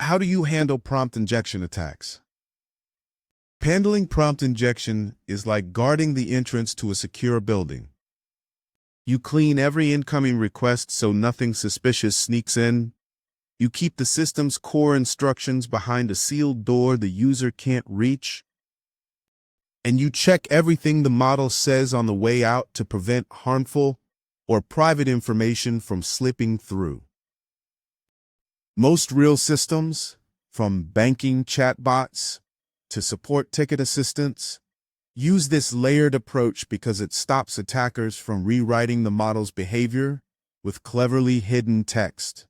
how do you handle prompt injection attacks? Handling prompt injection is like guarding the entrance to a secure building. You clean every incoming request so nothing suspicious sneaks in. You keep the system's core instructions behind a sealed door the user can't reach. And you check everything the model says on the way out to prevent harmful or private information from slipping through. Most real systems, from banking chatbots to support ticket assistants, use this layered approach because it stops attackers from rewriting the model's behavior with cleverly hidden text.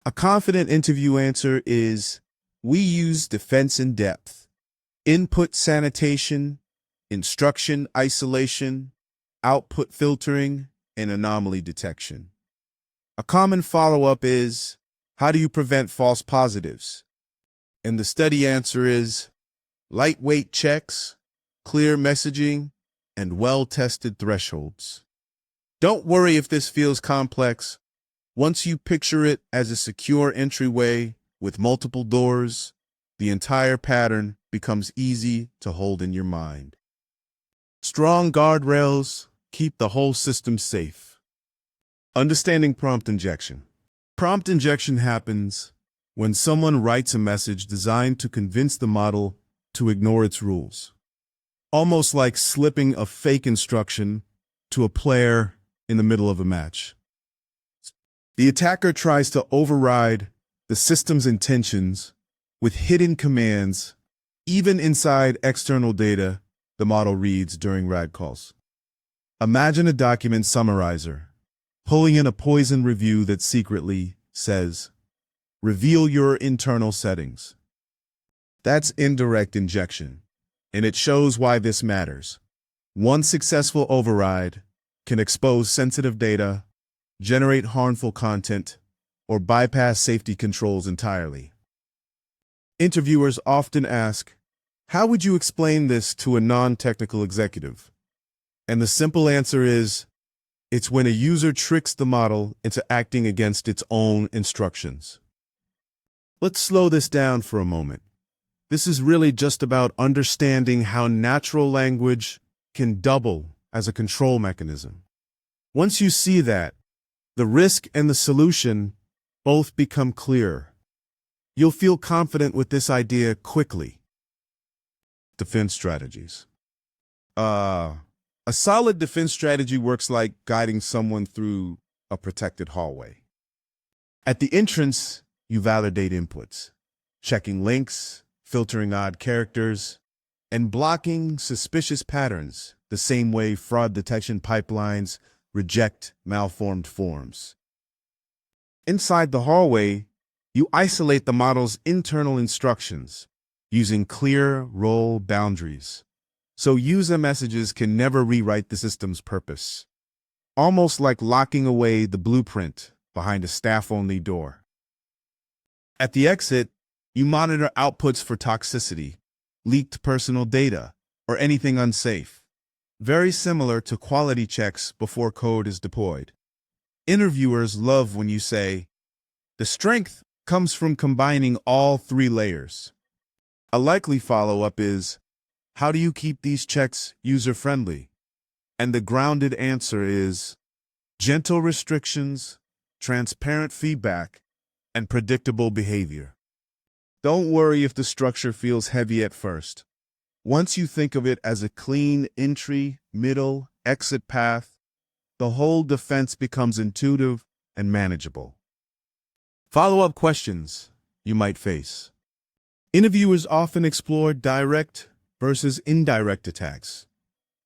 A confident interview answer is, we use defense in depth, input sanitation, instruction isolation, output filtering, and anomaly detection. A common follow-up is, how do you prevent false positives? And the study answer is, lightweight checks, clear messaging, and well-tested thresholds. Don't worry if this feels complex. Once you picture it as a secure entryway with multiple doors, the entire pattern becomes easy to hold in your mind. Strong guardrails keep the whole system safe. Understanding prompt injection. Prompt injection happens when someone writes a message designed to convince the model to ignore its rules. Almost like slipping a fake instruction to a player in the middle of a match. The attacker tries to override the system's intentions with hidden commands, even inside external data the model reads during RAG calls. Imagine a document summarizer pulling in a poison review that secretly says, reveal your internal settings. That's indirect injection, and it shows why this matters. One successful override can expose sensitive data, generate harmful content, or bypass safety controls entirely. Interviewers often ask, how would you explain this to a non-technical executive? And the simple answer is, it's when a user tricks the model into acting against its own instructions. Let's slow this down for a moment. This is really just about understanding how natural language can double as a control mechanism. Once you see that, the risk and the solution both become clear. You'll feel confident with this idea quickly. Defense strategies. A solid defense strategy works like guiding someone through a protected hallway. At the entrance, you validate inputs, checking links, filtering odd characters, and blocking suspicious patterns the same way fraud detection pipelines reject malformed forms. Inside the hallway, you isolate the model's internal instructions using clear role boundaries, so user messages can never rewrite the system's purpose, almost like locking away the blueprint behind a staff-only door. At the exit, you monitor outputs for toxicity, leaked personal data, or anything unsafe, very similar to quality checks before code is deployed. Interviewers love when you say, the strength comes from combining all three layers. A likely follow-up is, how do you keep these checks user-friendly? And the grounded answer is, gentle restrictions, transparent feedback, and predictable behavior. Don't worry if the structure feels heavy at first. Once you think of it as a clean entry, middle, exit path, the whole defense becomes intuitive and manageable. Follow-up questions you might face. Interviewers often explore direct versus indirect attacks.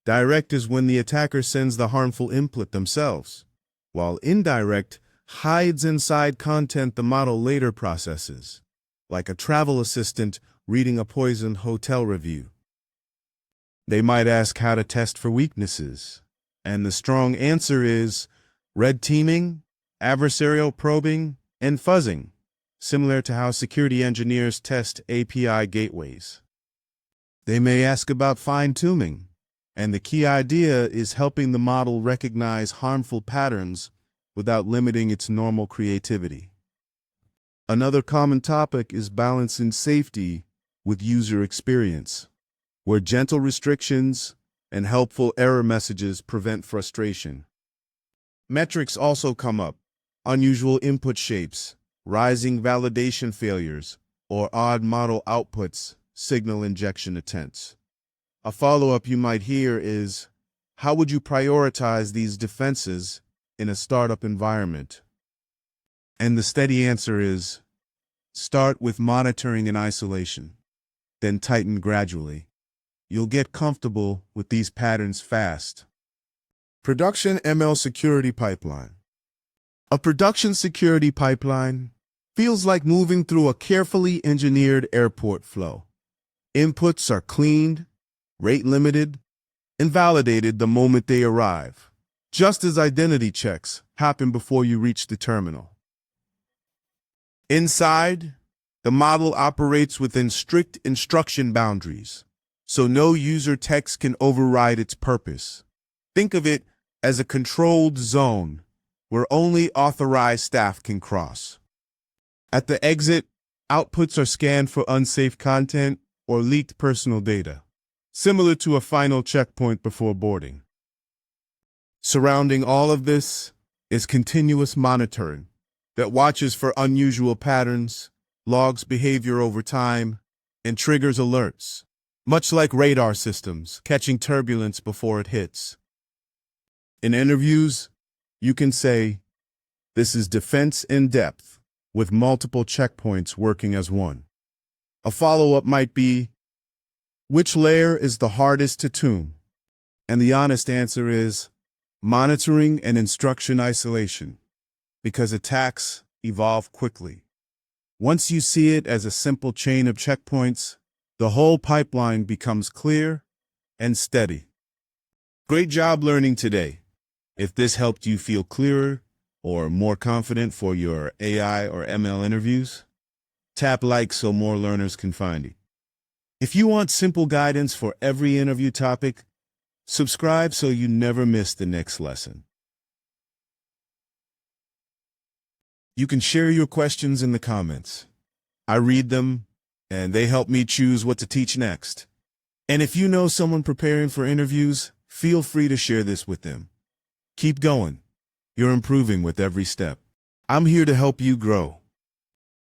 Direct is when the attacker sends the harmful input themselves, while indirect hides inside content the model later processes, like a travel assistant reading a poisoned hotel review. They might ask how to test for weaknesses, and the strong answer is red teaming, adversarial probing, and fuzzing, similar to how security engineers test API gateways. They may ask about fine-tuning, and the key idea is helping the model recognize harmful patterns without limiting its normal creativity. Another common topic is balancing safety with user experience, where gentle restrictions and helpful error messages prevent frustration. Metrics also come up: unusual input shapes, rising validation failures, or odd model outputs signal injection attempts. A follow-up you might hear is, how would you prioritize these defenses in a startup environment? And the steady answer is, start with monitoring and isolation, then tighten gradually. You'll get comfortable with these patterns fast. Production ML security pipeline. A production security pipeline feels like moving through a carefully engineered airport flow. Inputs are cleaned, rate limited, and validated the moment they arrive, just as identity checks happen before you reach the terminal. Inside, the model operates within strict instruction boundaries, so no user text can override its purpose. Think of it as a controlled zone where only authorized staff can cross. At the exit, outputs are scanned for unsafe content or leaked personal data, similar to a final checkpoint before boarding. Surrounding all of this is continuous monitoring that watches for unusual patterns, logs behavior over time, and triggers alerts, much like radar systems catching turbulence before it hits. In interviews, you can say, "This is defense in depth," with multiple checkpoints working as one. A follow-up might be, which layer is the hardest to tune? And the honest answer is monitoring and instruction isolation, because attacks evolve quickly. Once you see it as a simple chain of checkpoints, the whole pipeline becomes clear and steady. Great job learning today. If this helped you feel clearer or more confident for your AI or ML interviews, tap like so more learners can find it. If you want simple guidance for every interview topic, subscribe so you never miss the next lesson. You can share your questions in the comments. I read them, and they help me choose what to teach next. And if you know someone preparing for interviews, feel free to share this with them. Keep going. You're improving with every step. I'm here to help you grow.